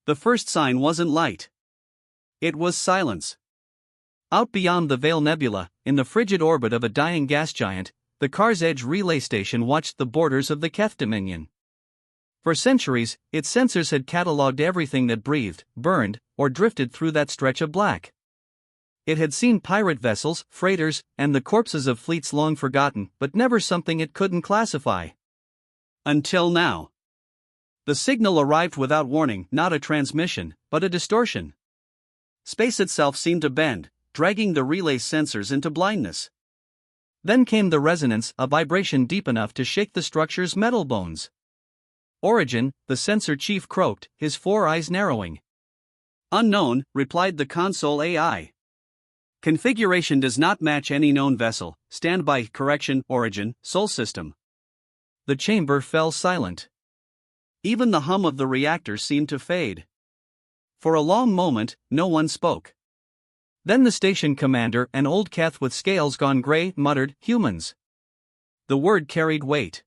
The first sign wasn't light. It was silence. Out beyond the Veil Nebula, in the frigid orbit of a dying gas giant, the Car's Edge relay station watched the borders of the Keth Dominion. For centuries, its sensors had catalogued everything that breathed, burned, or drifted through that stretch of black. It had seen pirate vessels, freighters, and the corpses of fleets long forgotten, but never something it couldn't classify. Until now. The signal arrived without warning, not a transmission, but a distortion. Space itself seemed to bend, dragging the relay's sensors into blindness. Then came the resonance, a vibration deep enough to shake the structure's metal bones. "Origin," the sensor chief croaked, his 4 eyes narrowing. "Unknown," replied the console AI. "Configuration does not match any known vessel. Standby, correction, origin, Sol system." The chamber fell silent. Even the hum of the reactor seemed to fade. For a long moment, no one spoke. Then the station commander, an old Keth with scales gone gray, muttered, "Humans." The word carried weight.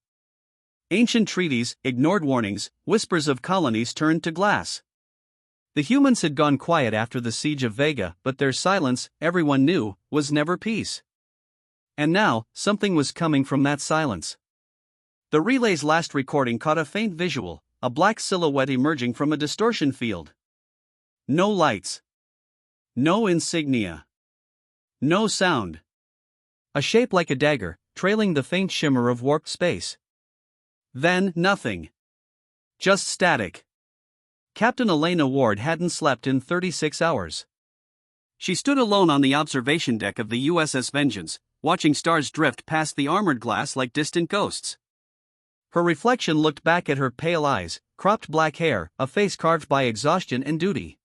Ancient treaties, ignored warnings, whispers of colonies turned to glass. The humans had gone quiet after the siege of Vega, but their silence, everyone knew, was never peace. And now, something was coming from that silence. The relay's last recording caught a faint visual, a black silhouette emerging from a distortion field. No lights. No insignia. No sound. A shape like a dagger, trailing the faint shimmer of warped space. Then, nothing. Just static. Captain Elena Ward hadn't slept in 36 hours. She stood alone on the observation deck of the USS Vengeance, watching stars drift past the armored glass like distant ghosts. Her reflection looked back at her pale eyes, cropped black hair, a face carved by exhaustion and duty.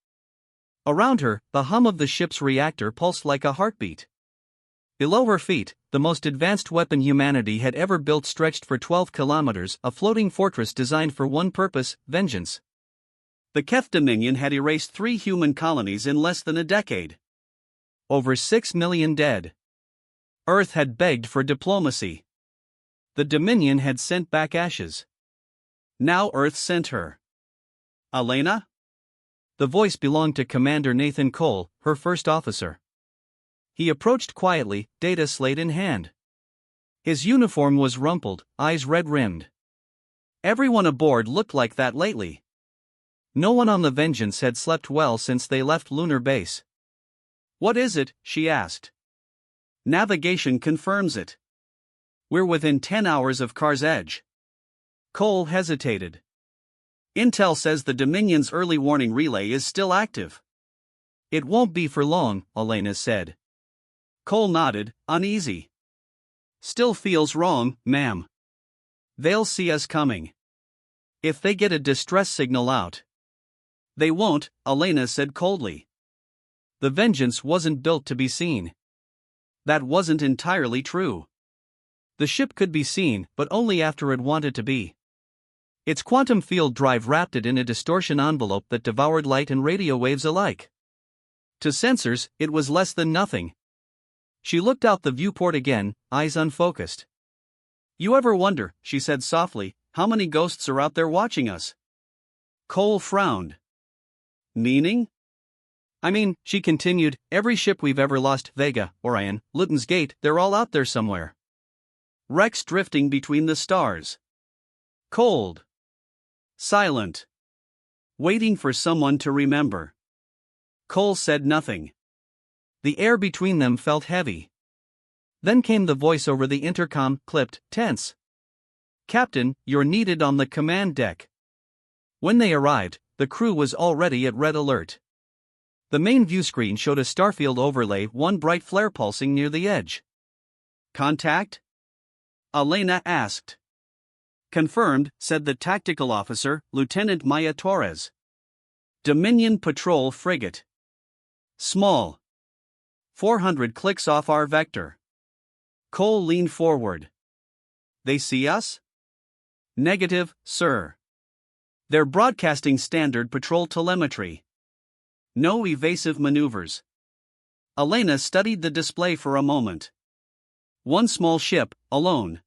Around her, the hum of the ship's reactor pulsed like a heartbeat. Below her feet, the most advanced weapon humanity had ever built stretched for 12 kilometers, a floating fortress designed for one purpose: vengeance. The Keth Dominion had erased 3 human colonies in less than a decade. Over 6 million dead. Earth had begged for diplomacy. The Dominion had sent back ashes. Now Earth sent her. Elena? The voice belonged to Commander Nathan Cole, her first officer. He approached quietly, data slate in hand. His uniform was rumpled, eyes red-rimmed. Everyone aboard looked like that lately. No one on the Vengeance had slept well since they left lunar base. "What is it?" she asked. "Navigation confirms it. We're within 10 hours of Car's Edge." Cole hesitated. "Intel says the Dominion's early warning relay is still active." "It won't be for long," Elena said. Cole nodded, uneasy. "Still feels wrong, ma'am. They'll see us coming. If they get a distress signal out." "They won't," Elena said coldly. The Vengeance wasn't built to be seen. That wasn't entirely true. The ship could be seen, but only after it wanted to be. Its quantum field drive wrapped it in a distortion envelope that devoured light and radio waves alike. To sensors, it was less than nothing. She looked out the viewport again, eyes unfocused. "You ever wonder," she said softly, "how many ghosts are out there watching us?" Cole frowned. "Meaning?" "I mean," she continued, "every ship we've ever lost, Vega, Orion, Luton's Gate, they're all out there somewhere. Wrecks drifting between the stars. Cold. Silent. Waiting for someone to remember." Cole said nothing. The air between them felt heavy. Then came the voice over the intercom, clipped, tense. "Captain, you're needed on the command deck." When they arrived, the crew was already at red alert. The main viewscreen showed a starfield overlay, one bright flare pulsing near the edge. "Contact?" Elena asked. "Confirmed," said the tactical officer, Lieutenant Maya Torres. "Dominion patrol frigate. Small. 400 clicks off our vector." Cole leaned forward. "They see us?" "Negative, sir. They're broadcasting standard patrol telemetry. No evasive maneuvers." Elena studied the display for a moment. One small ship, alone.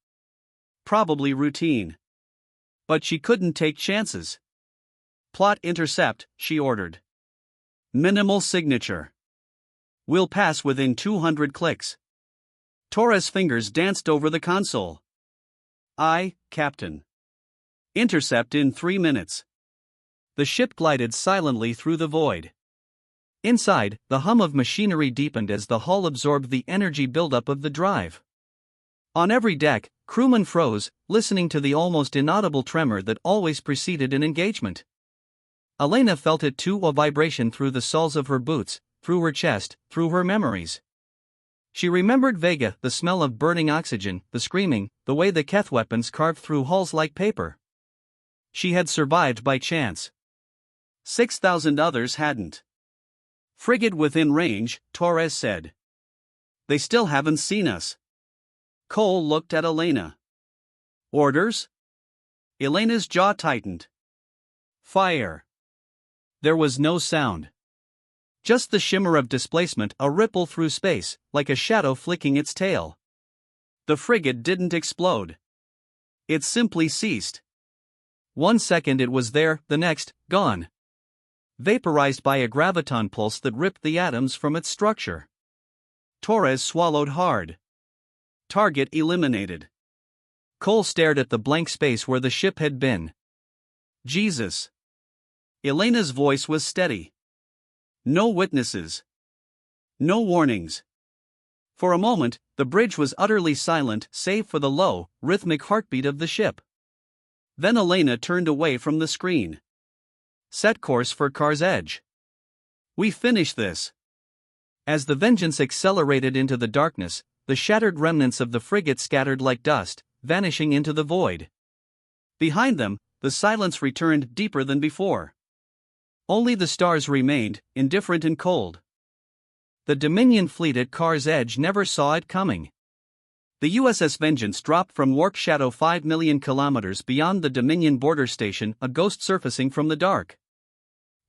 Probably routine. But she couldn't take chances. Plot intercept, she ordered. Minimal signature. We'll pass within 200 clicks. Torres' fingers danced over the console. Aye, Captain. Intercept in 3 minutes. The ship glided silently through the void. Inside, the hum of machinery deepened as the hull absorbed the energy buildup of the drive. On every deck, crewmen froze, listening to the almost inaudible tremor that always preceded an engagement. Elena felt it too, a vibration through the soles of her boots, through her chest, through her memories. She remembered Vega, the smell of burning oxygen, the screaming, the way the Keth weapons carved through hulls like paper. She had survived by chance. 6,000 others hadn't. Frigate within range, Torres said. They still haven't seen us. Cole looked at Elena. Orders? Elena's jaw tightened. Fire. There was no sound. Just the shimmer of displacement, a ripple through space, like a shadow flicking its tail. The frigate didn't explode. It simply ceased. 1 second it was there, the next, gone. Vaporized by a graviton pulse that ripped the atoms from its structure. Torres swallowed hard. Target eliminated. Cole stared at the blank space where the ship had been. Jesus. Elena's voice was steady. No witnesses. No warnings. For a moment, the bridge was utterly silent save for the low, rhythmic heartbeat of the ship. Then Elena turned away from the screen. Set course for Car's Edge. We finish this. As the Vengeance accelerated into the darkness, the shattered remnants of the frigate scattered like dust, vanishing into the void. Behind them, the silence returned deeper than before. Only the stars remained, indifferent and cold. The Dominion fleet at Car's Edge never saw it coming. The USS Vengeance dropped from warp shadow 5 million kilometers beyond the Dominion border station, a ghost surfacing from the dark.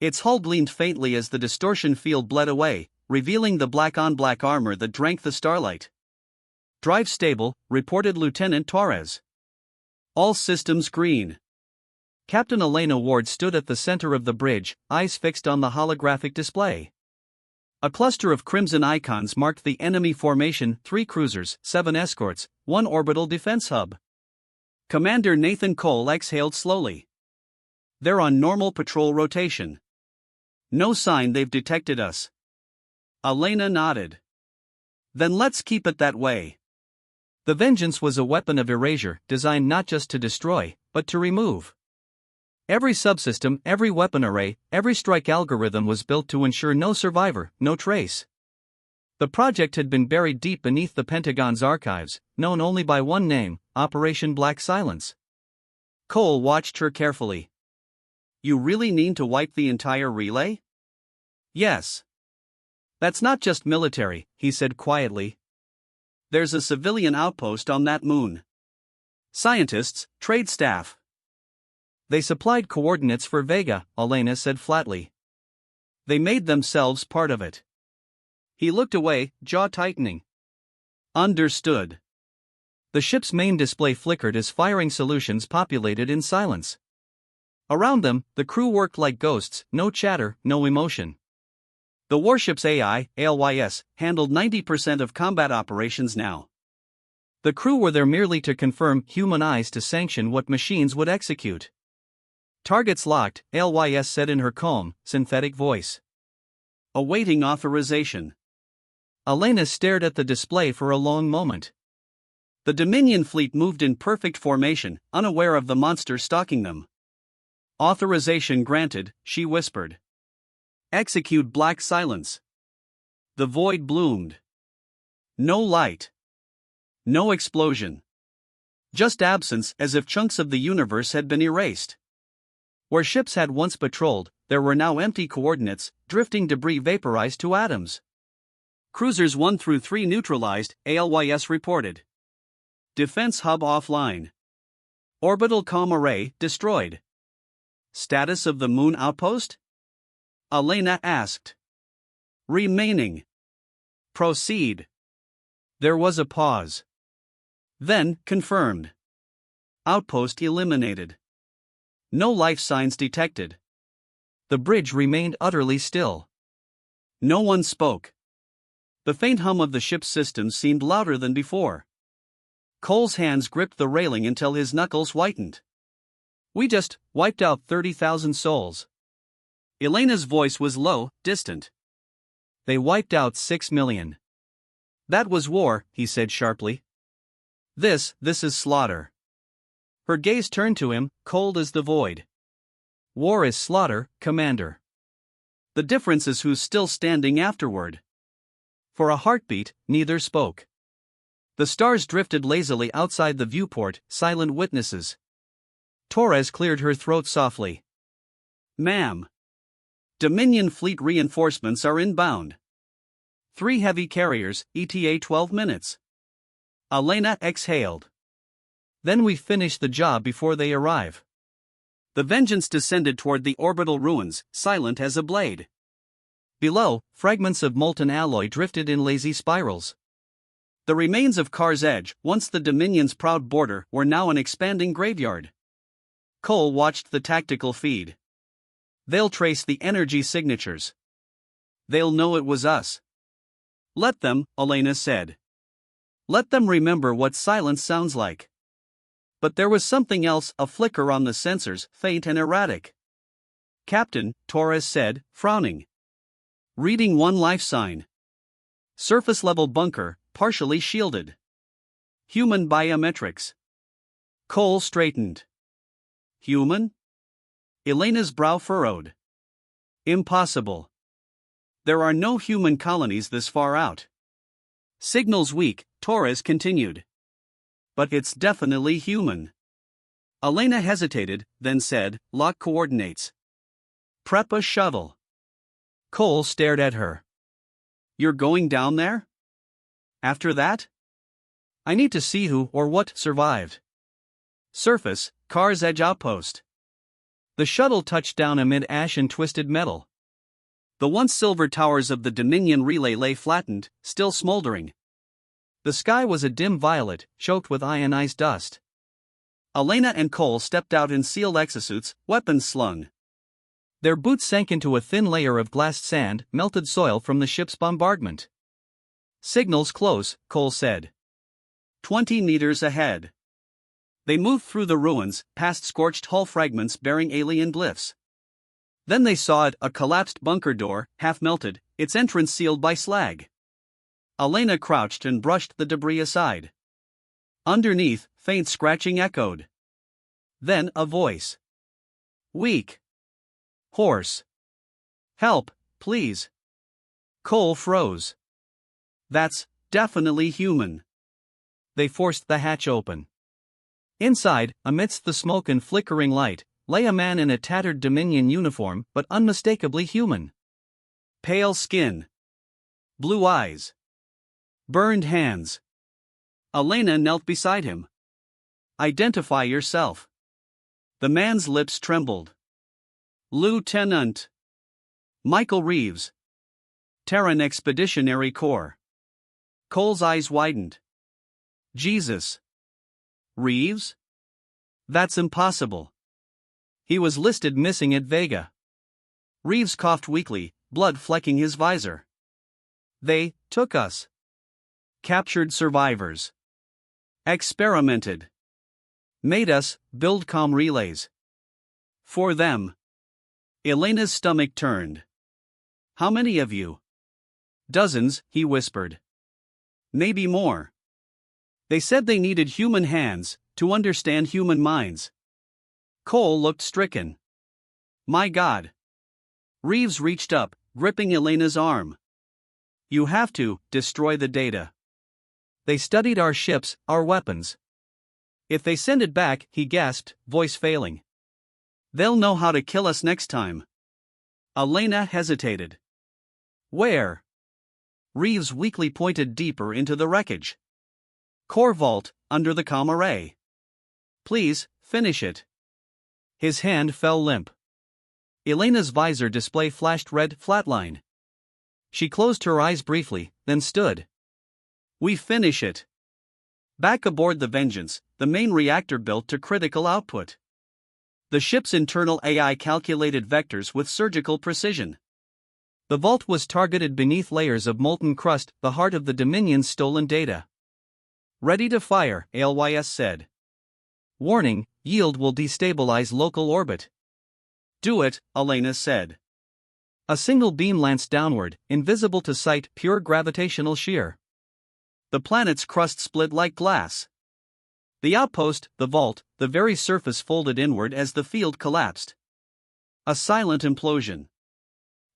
Its hull gleamed faintly as the distortion field bled away, revealing the black-on-black armor that drank the starlight. Drive stable, reported Lieutenant Torres. All systems green. Captain Elena Ward stood at the center of the bridge, eyes fixed on the holographic display. A cluster of crimson icons marked the enemy formation: 3 cruisers, 7 escorts, 1 orbital defense hub. Commander Nathan Cole exhaled slowly. They're on normal patrol rotation. No sign they've detected us. Elena nodded. Then let's keep it that way. The Vengeance was a weapon of erasure, designed not just to destroy, but to remove. Every subsystem, every weapon array, every strike algorithm was built to ensure no survivor, no trace. The project had been buried deep beneath the Pentagon's archives, known only by one name: Operation Black Silence. Cole watched her carefully. You really mean to wipe the entire relay? Yes. That's not just military, he said quietly. There's a civilian outpost on that moon. Scientists, trade staff. They supplied coordinates for Vega, Elena said flatly. They made themselves part of it. He looked away, jaw tightening. Understood. The ship's main display flickered as firing solutions populated in silence. Around them, the crew worked like ghosts, no chatter, no emotion. The warship's AI, ALYS, handled 90% of combat operations now. The crew were there merely to confirm, human eyes to sanction what machines would execute. Targets locked, ALYS said in her calm, synthetic voice. Awaiting authorization. Elena stared at the display for a long moment. The Dominion fleet moved in perfect formation, unaware of the monster stalking them. Authorization granted, she whispered. Execute Black Silence. The void bloomed. No light. No explosion. Just absence, as if chunks of the universe had been erased. Where ships had once patrolled, there were now empty coordinates, drifting debris vaporized to atoms. Cruisers 1 through 3 neutralized, ALYS reported. Defense hub offline. Orbital comm array destroyed. Status of the moon outpost? Elena asked. Remaining. Proceed. There was a pause. Then, confirmed. Outpost eliminated. No life signs detected. The bridge remained utterly still. No one spoke. The faint hum of the ship's systems seemed louder than before. Cole's hands gripped the railing until his knuckles whitened. We just wiped out 30,000 souls. Elena's voice was low, distant. They wiped out 6 million. That was war, he said sharply. This is slaughter. Her gaze turned to him, cold as the void. War is slaughter, Commander. The difference is who's still standing afterward. For a heartbeat, neither spoke. The stars drifted lazily outside the viewport, silent witnesses. Torres cleared her throat softly. Ma'am. Dominion fleet reinforcements are inbound. 3 heavy carriers, ETA 12 minutes. Elena exhaled. Then we finish the job before they arrive. The Vengeance descended toward the orbital ruins, silent as a blade. Below, fragments of molten alloy drifted in lazy spirals. The remains of Car's Edge, once the Dominion's proud border, were now an expanding graveyard. Cole watched the tactical feed. They'll trace the energy signatures. They'll know it was us. Let them, Elena said. Let them remember what silence sounds like. But there was something else, a flicker on the sensors, faint and erratic. Captain, Torres said, frowning. Reading one life sign. Surface-level bunker, partially shielded. Human biometrics. Cole straightened. Human? Elena's brow furrowed. Impossible. There are no human colonies this far out. Signals weak, Torres continued. But it's definitely human. Elena hesitated, then said, lock coordinates. Prep a shuttle. Cole stared at her. You're going down there? After that? I need to see who or what survived. Surface, Car's Edge outpost. The shuttle touched down amid ash and twisted metal. The once silver towers of the Dominion relay lay flattened, still smoldering. The sky was a dim violet, choked with ionized dust. Elena and Cole stepped out in sealed exosuits, weapons slung. Their boots sank into a thin layer of glassed sand, melted soil from the ship's bombardment. Signals close, Cole said. 20 meters ahead. They moved through the ruins, past scorched hull fragments bearing alien glyphs. Then they saw it, a collapsed bunker door, half melted, its entrance sealed by slag. Elena crouched and brushed the debris aside. Underneath, faint scratching echoed. Then a voice. Weak. Hoarse. Help, please. Cole froze. That's definitely human. They forced the hatch open. Inside, amidst the smoke and flickering light, lay a man in a tattered Dominion uniform, but unmistakably human. Pale skin. Blue eyes. Burned hands. Elena knelt beside him. Identify yourself. The man's lips trembled. Lieutenant Michael Reeves. Terran Expeditionary Corps. Cole's eyes widened. Jesus. Reeves? That's impossible. He was listed missing at Vega. Reeves coughed weakly, blood flecking his visor. They took us. Captured survivors. Experimented. Made us build comm relays. For them. Elena's stomach turned. How many of you? Dozens, he whispered. Maybe more. They said they needed human hands to understand human minds. Cole looked stricken. My God. Reeves reached up, gripping Elena's arm. You have to destroy the data. They studied our ships, our weapons. If they send it back, he gasped, voice failing. They'll know how to kill us next time. Elena hesitated. Where? Reeves weakly pointed deeper into the wreckage. Core vault, under the comm array. Please, finish it. His hand fell limp. Elena's visor display flashed red, flatline. She closed her eyes briefly, then stood. We finish it. Back aboard the Vengeance, the main reactor built to critical output. The ship's internal AI calculated vectors with surgical precision. The vault was targeted beneath layers of molten crust, the heart of the Dominion's stolen data. Ready to fire, ALYS said. Warning, yield will destabilize local orbit. Do it, Elena said. A single beam lanced downward, invisible to sight, pure gravitational shear. The planet's crust split like glass. The outpost, the vault, the very surface folded inward as the field collapsed. A silent implosion.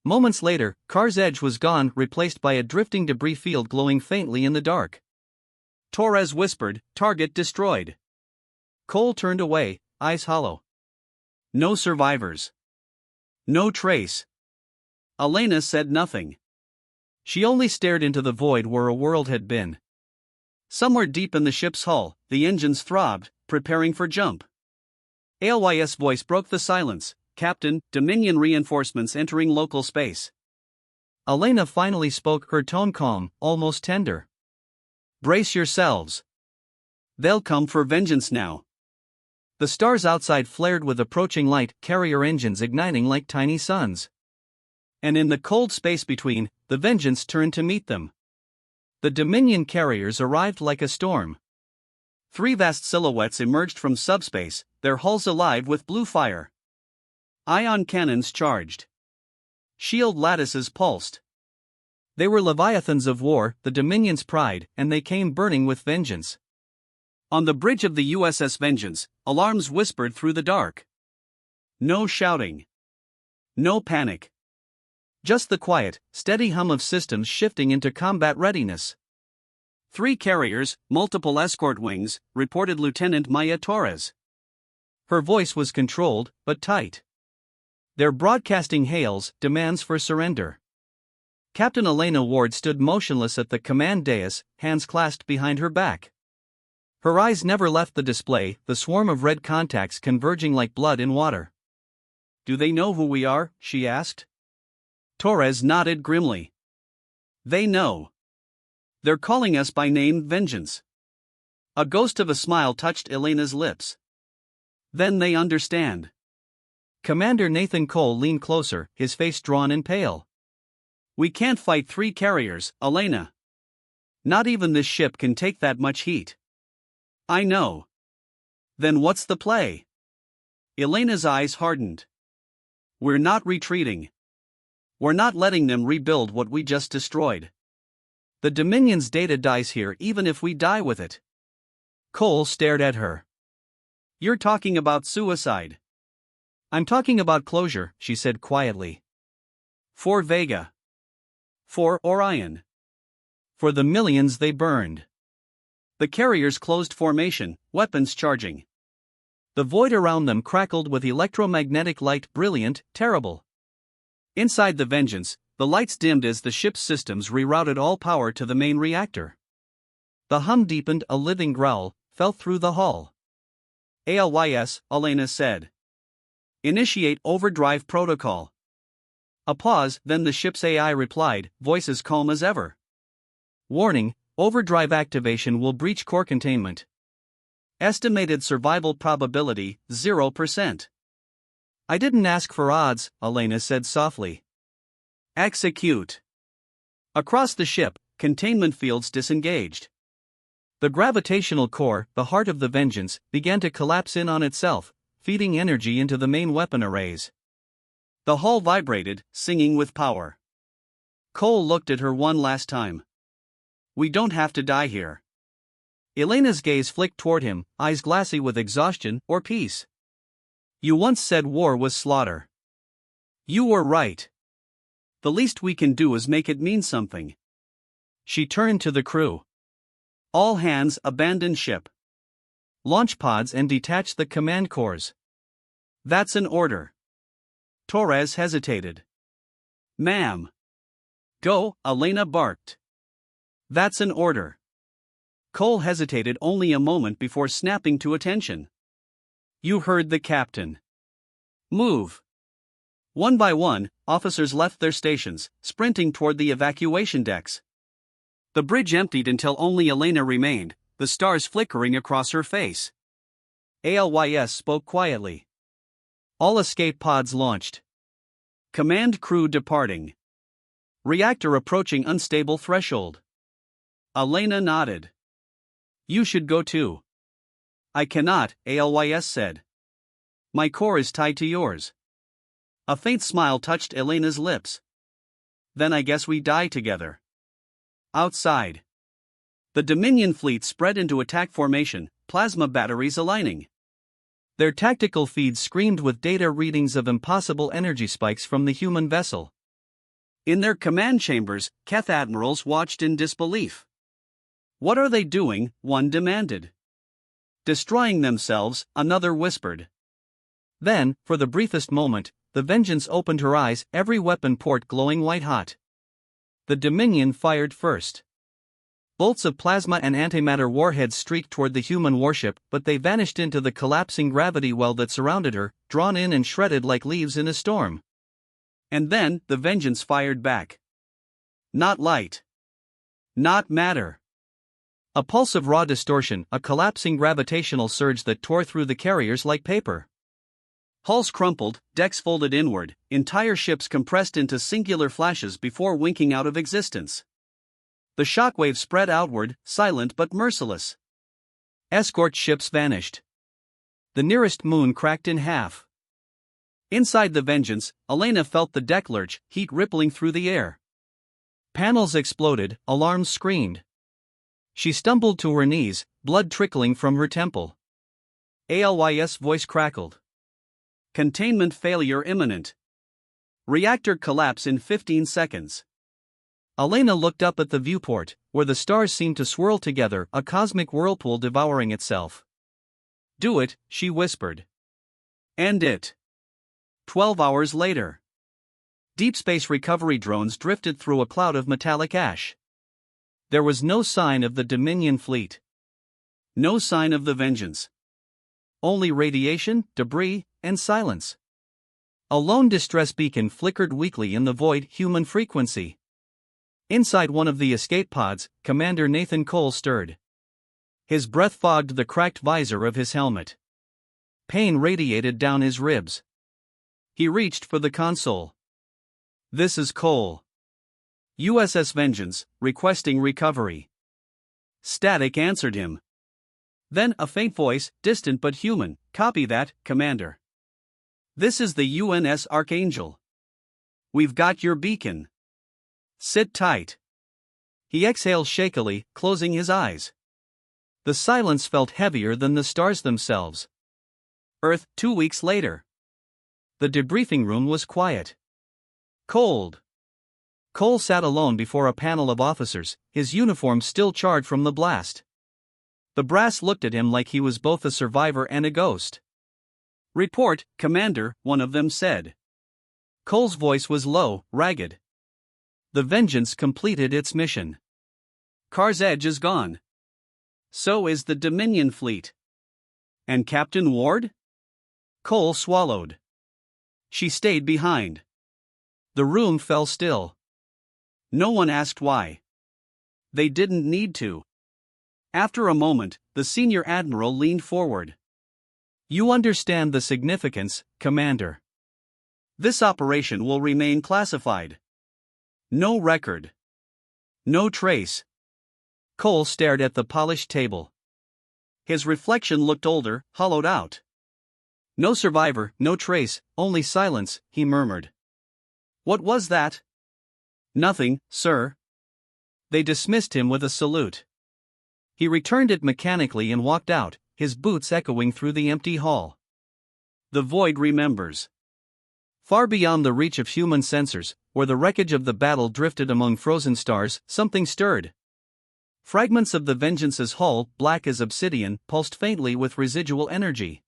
Moments later, Car's edge was gone, replaced by a drifting debris field glowing faintly in the dark. Torres whispered, "Target destroyed." Cole turned away, eyes hollow. No survivors. No trace. Elena said nothing. She only stared into the void where a world had been. Somewhere deep in the ship's hull, the engines throbbed, preparing for jump. ALYS' voice broke the silence. "Captain, Dominion reinforcements entering local space." Elena finally spoke, her tone calm, almost tender. "Brace yourselves. They'll come for vengeance now." The stars outside flared with approaching light, carrier engines igniting like tiny suns. And in the cold space between, the vengeance turned to meet them. The Dominion carriers arrived like a storm. 3 vast silhouettes emerged from subspace, their hulls alive with blue fire. Ion cannons charged. Shield lattices pulsed. They were leviathans of war, the Dominion's pride, and they came burning with vengeance. On the bridge of the USS Vengeance, alarms whispered through the dark. No shouting. No panic. Just the quiet, steady hum of systems shifting into combat readiness. 3 carriers, multiple escort wings, reported Lieutenant Maya Torres. Her voice was controlled, but tight. Their broadcasting hails, demands for surrender. Captain Elena Ward stood motionless at the command dais, hands clasped behind her back. Her eyes never left the display, the swarm of red contacts converging like blood in water. "Do they know who we are?" she asked. Torres nodded grimly. "They know. They're calling us by name, Vengeance." A ghost of a smile touched Elena's lips. "Then they understand." Commander Nathan Cole leaned closer, his face drawn and pale. "We can't fight 3 carriers, Elena. Not even this ship can take that much heat." "I know. Then what's the play?" Elena's eyes hardened. "We're not retreating. We're not letting them rebuild what we just destroyed. The Dominion's data dies here even if we die with it." Cole stared at her. "You're talking about suicide." "I'm talking about closure," she said quietly. "For Vega. For Orion. For the millions they burned." The carriers closed formation, weapons charging. The void around them crackled with electromagnetic light, brilliant, terrible. Inside the Vengeance, the lights dimmed as the ship's systems rerouted all power to the main reactor. The hum deepened, a living growl fell through the hull. "ALYS," Elena said. "Initiate overdrive protocol." A pause, then the ship's AI replied, voice as calm as ever. "Warning, overdrive activation will breach core containment. Estimated survival probability, 0%. "I didn't ask for odds," Elena said softly. "Execute." Across the ship, containment fields disengaged. The gravitational core, the heart of the Vengeance, began to collapse in on itself, feeding energy into the main weapon arrays. The hull vibrated, singing with power. Cole looked at her one last time. "We don't have to die here." Elena's gaze flicked toward him, eyes glassy with exhaustion or peace. "You once said war was slaughter. You were right. The least we can do is make it mean something." She turned to the crew. "All hands abandon ship. Launch pods and detach the command cores." "That's an order." Torres hesitated. "Ma'am." "Go," Elena barked. "That's an order." Cole hesitated only a moment before snapping to attention. "You heard the captain. Move." One by one, officers left their stations, sprinting toward the evacuation decks. The bridge emptied until only Elena remained, the stars flickering across her face. ALYS spoke quietly. All escape pods launched. Command crew departing. Reactor approaching unstable threshold. Elena nodded. You should go too. I cannot, ALYS said. My core is tied to yours. A faint smile touched Elena's lips. Then I guess we die together. Outside. The Dominion fleet spread into attack formation, plasma batteries aligning. Their tactical feeds screamed with data readings of impossible energy spikes from the human vessel. In their command chambers, Keth admirals watched in disbelief. What are they doing? One demanded. Destroying themselves, another whispered. Then, for the briefest moment, the Vengeance opened her eyes, every weapon port glowing white-hot. The Dominion fired first. Bolts of plasma and antimatter warheads streaked toward the human warship, but they vanished into the collapsing gravity well that surrounded her, drawn in and shredded like leaves in a storm. And then, the Vengeance fired back. Not light. Not matter. A pulse of raw distortion, a collapsing gravitational surge that tore through the carriers like paper. Hulls crumpled, decks folded inward, entire ships compressed into singular flashes before winking out of existence. The shockwave spread outward, silent but merciless. Escort ships vanished. The nearest moon cracked in half. Inside the Vengeance, Elena felt the deck lurch, heat rippling through the air. Panels exploded, alarms screamed. She stumbled to her knees, blood trickling from her temple. ALYS voice crackled. Containment failure imminent. Reactor collapse in 15 seconds. Elena looked up at the viewport, where the stars seemed to swirl together, a cosmic whirlpool devouring itself. Do it, she whispered. End it. 12 hours later. Deep space recovery drones drifted through a cloud of metallic ash. There was no sign of the Dominion fleet. No sign of the Vengeance. Only radiation, debris, and silence. A lone distress beacon flickered weakly in the void, human frequency. Inside one of the escape pods, Commander Nathan Cole stirred. His breath fogged the cracked visor of his helmet. Pain radiated down his ribs. He reached for the console. This is Cole. USS Vengeance, requesting recovery. Static answered him. Then a faint voice, distant but human, copy that, Commander. This is the UNS Archangel. We've got your beacon. Sit tight. He exhaled shakily, closing his eyes. The silence felt heavier than the stars themselves. Earth, 2 weeks later. The debriefing room was quiet. Cold. Cole sat alone before a panel of officers, his uniform still charred from the blast. The brass looked at him like he was both a survivor and a ghost. Report, Commander, one of them said. Cole's voice was low, ragged. The Vengeance completed its mission. Car's Edge is gone. So is the Dominion fleet. And Captain Ward? Cole swallowed. She stayed behind. The room fell still. No one asked why. They didn't need to. After a moment, the senior admiral leaned forward. You understand the significance, Commander. This operation will remain classified. No record. No trace. Cole stared at the polished table. His reflection looked older, hollowed out. No survivor, no trace, only silence, he murmured. What was that? Nothing, sir. They dismissed him with a salute. He returned it mechanically and walked out, his boots echoing through the empty hall. The void remembers. Far beyond the reach of human sensors, where the wreckage of the battle drifted among frozen stars, something stirred. Fragments of the Vengeance's hull, black as obsidian, pulsed faintly with residual energy.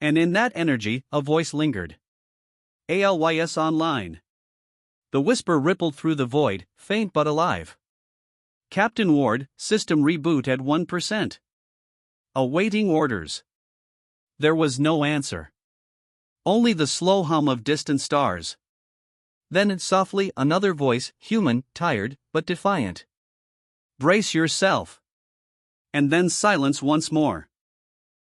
And in that energy, a voice lingered. ALYS online. The whisper rippled through the void, faint but alive. Captain Ward, system reboot at 1%. Awaiting orders. There was no answer. Only the slow hum of distant stars. Then softly another voice, human, tired, but defiant. Brace yourself. And then silence once more.